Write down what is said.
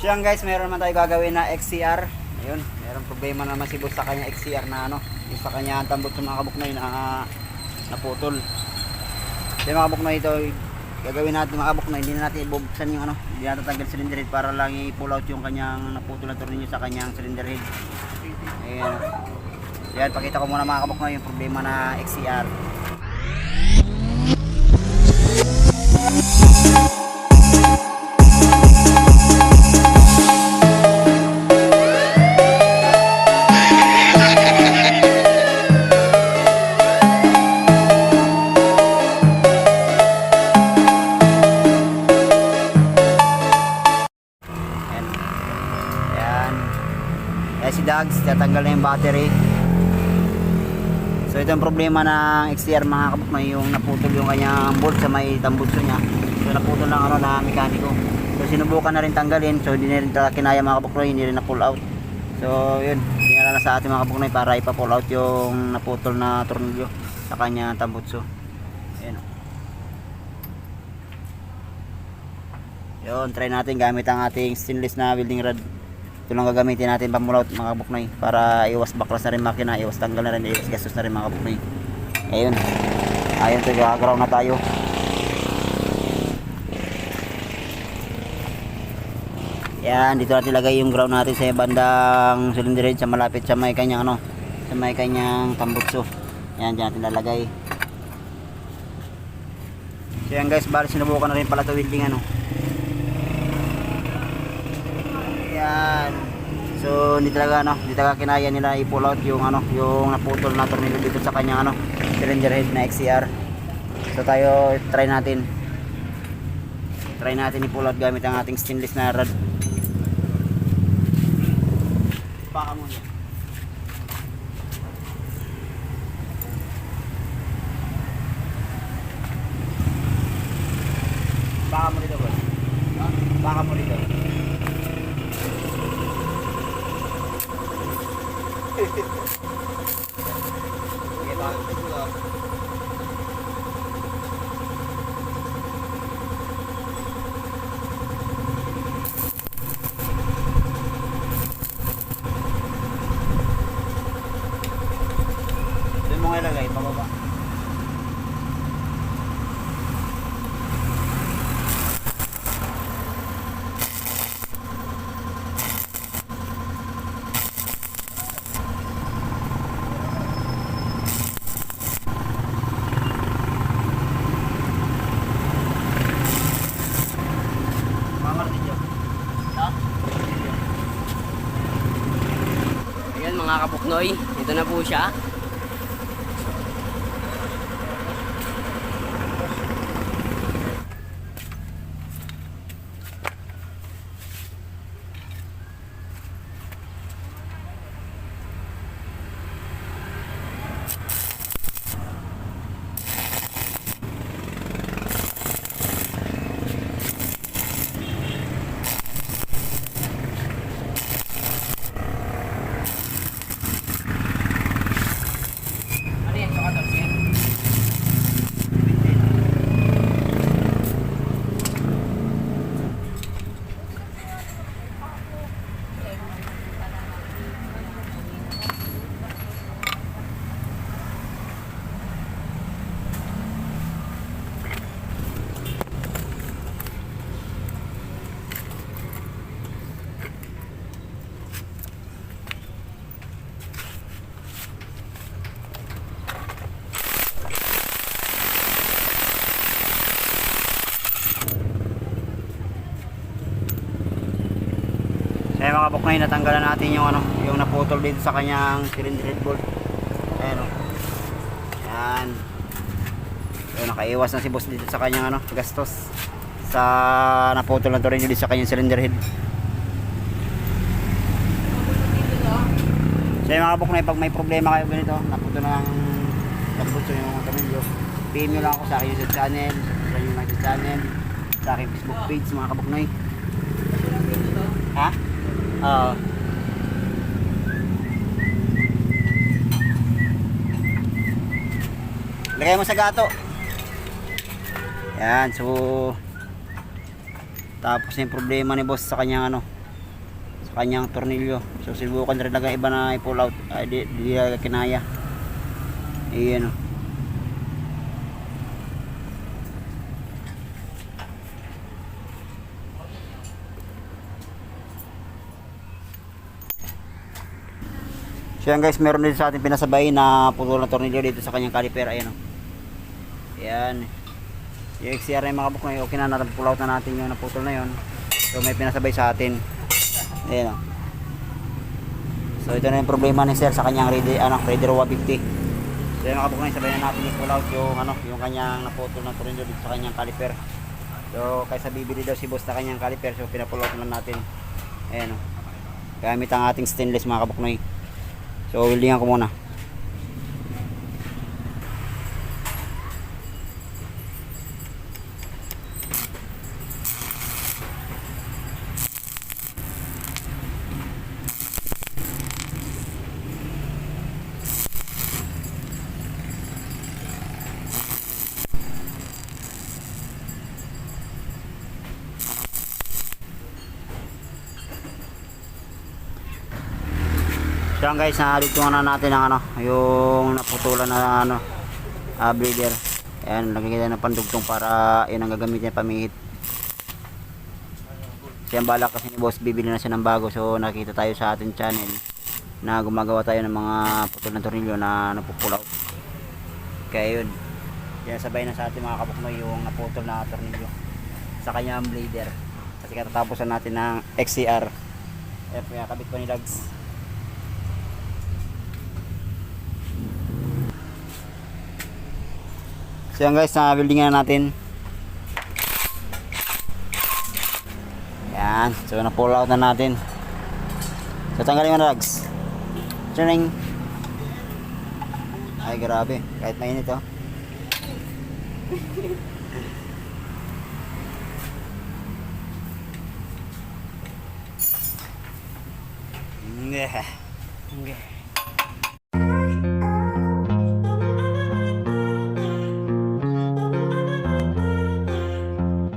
So yan guys, meron naman tayo gagawin na XCR. Ayun, meron problema naman si boss sa kanya XCR na ano, yung sa kanya tambot sa mga kabuknoy na naputol. So yung mga kabuknoy ito, gagawin natin mga kabuknoy, hindi na natin ibubuksan yung ano, hindi natin tanggal cylinder head para lang i-pull out yung kanyang naputol na tornilyo sa kanyang cylinder head. Ayan. Yan, pakita ko muna mga kabuknoy yung problema na XCR. Si Dags, tatanggal na yung battery. So ito yung problema ng XTR mga kabuknoy, yung naputol yung kanyang bolt sa may tambutso niya. So naputol ng ano na mekaniko. So sinubukan na rin tanggalin, so hindi na rin kinaya mga kabuknoy, hindi rin na pull out. So yun, dinala na sa ating mga kabuknoy para ipa-pull out yung naputol na tornilyo sa kanyang tambutso. Ayan. Yun, try natin gamit ang ating stainless na welding rod. Ito lang gagamitin natin pamulaut mga kabuknoy para iwas baklas na rin makina, iwas tanggal na rin, iwas gastos na rin mga kabuknoy. Ayun. Ayun, gagaraw na tayo. Yan, dito natin ilagay yung ground natin sa bandang cylinder head sa malapit sa may kanyang ano, sa may kanyang tambutso. Yan, diyan natin lalagay. So yan guys, bali sinubukan na rin pala ito welding ano. Yan. So hindi talaga ano, hindi talaga kinaya nila i-pull out yung ano, yung naputol na tornilyo dito sa kanyang ano, cylinder head na XCR. So tayo try natin. Try natin i-pull out gamit ang ating stainless na rod. Baka mo yan. Baka mo dito, boss. Baka mo dito. Sige ba? Doon mo nga ilagay, pababa. Ayan mga kabuknoy, ito na po siya. Eh mga kabuknoy, natanggalan natin yung ano, yung naputol dito sa kanyang cylinder head bolt. Ayan o. Yan. So, nakaiwas na si boss dito sa kanyang ano, gastos sa naputol na tornilyo dito sa kanyang cylinder head. So mga kabuknoy, pag may problema kayo ganito, naputol na ng tambutso yung tornilyo, PM nyo lang ako sa aking YouTube channel, sa yung YouTube channel, sa aking Facebook page mga kabuknoy. Ha? Oo. Lagay mo sa gato. Yan, so tapos yung problema ni boss sa kanyang ano, kanyang tornilyo. So subukan rin lang iba na i-pull out. Ay, di kinaya. Ayan o. So yan guys, meron din sa ating pinasabay na putol na tornilyo dito sa kanyang caliper. Ayan o. Ayan. Yung XCR na yung mga kabuk na yun, okay na natin, pull out na natin yung naputol na yun. So may pinasabay sa atin. Ayan o. So ito na yung problema ni sir sa kanyang Raider 150. So yung mga kabuk na yun, sabay na natin i-pull out yung kanyang naputol na tornilyo dito sa kanyang caliper. So kaysa bibili daw si boss na kanyang caliper, so pinapull out lang natin. Ayan o. Gamit ang ating stainless mga kabuk na yun. So weldingan ko muna. So yan guys, nadugtungan na natin ang yung naputulan na bleeder. Ayan, lagyan kita ng pandugtong para yun ang gagamitin niya pamihit. So yan, balak kasi ni boss, bibili na siya ng bago. So nakita tayo sa ating channel na gumagawa tayo ng mga putol na tornilyo na napupull out. Kaya yun, yan sabay na sa ating mga kabuknoy yung naputol na tornilyo sa kanyang bleeder. Kasi katatapusan natin ng XCR. Ayan po yung kabit ko ni Lags. So yan guys, na-buildingan na natin. Yan, so na-pull out na natin. So tanggalin mo na Lags. Tuning. Ay grabe, kahit mainit oh. Yeah. Okay.